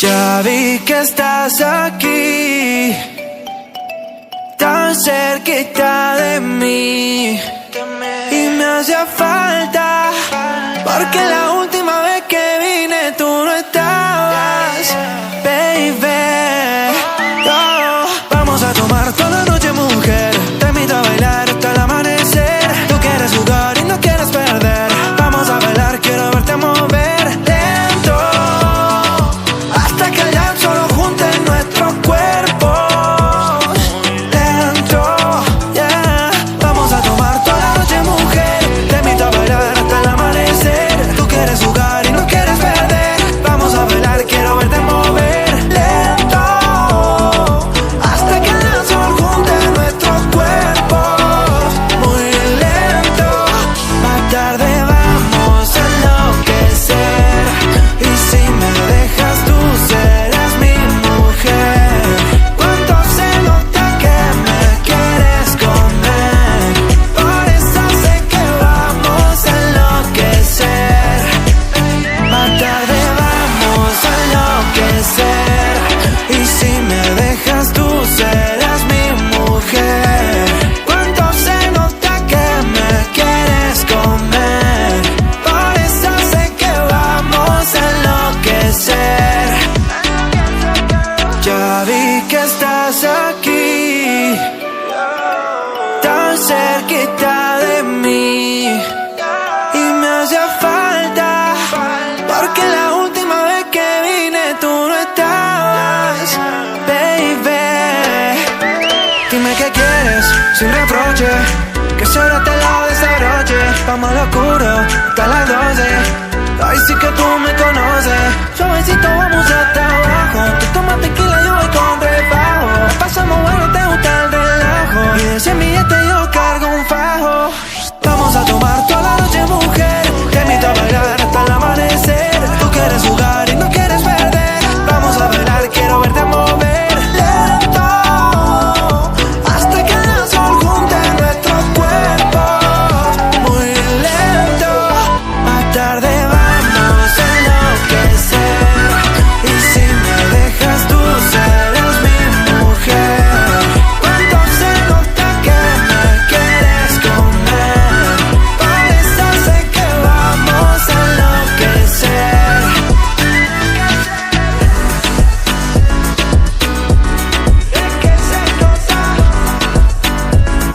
Ya vi que estás aquí, tan cerquita de mí, y me hacía falta, porque la última vez que vine tú no estabas, baby. Oh, vamos a tomar toda la noche, mujer, te invito a bailar hasta el amanecer. Tú quieres jugar y no quieres perder, vamos a bailar, quiero verte mover lento, hasta que el llanto solo junte nuestros cuerpos. Lento, yeah. Vamos a tomar toda la noche, mujer, te invito a bailar hasta el amanecer. Tú quieres jugar y no quieres perder, vamos a bailar, quiero verte mover lento, hasta que el llanto solo junte nuestros cuerpos. Muy lento, más tarde vamos a enloquecer, y si me dejas tú serás mi mujer. Cuánto se nota que me quieres comer, por eso sé que vamos a enloquecer. Más tarde vamos a enloquecer, y si me dejas tú serás mi mujer. Cuánto se nota que me quieres comer, por eso sé que vamos a enloquecer. Ya vi que estás aquí, tan cerquita de mí, y me hacía falta, porque la última vez que vine tú no estabas, baby. Dime qué quieres, sin reproche, que solo te lo desabroche. Vamos al oscuro, hasta las 12, ahí sí que tú me conoces. Suavecito vamos a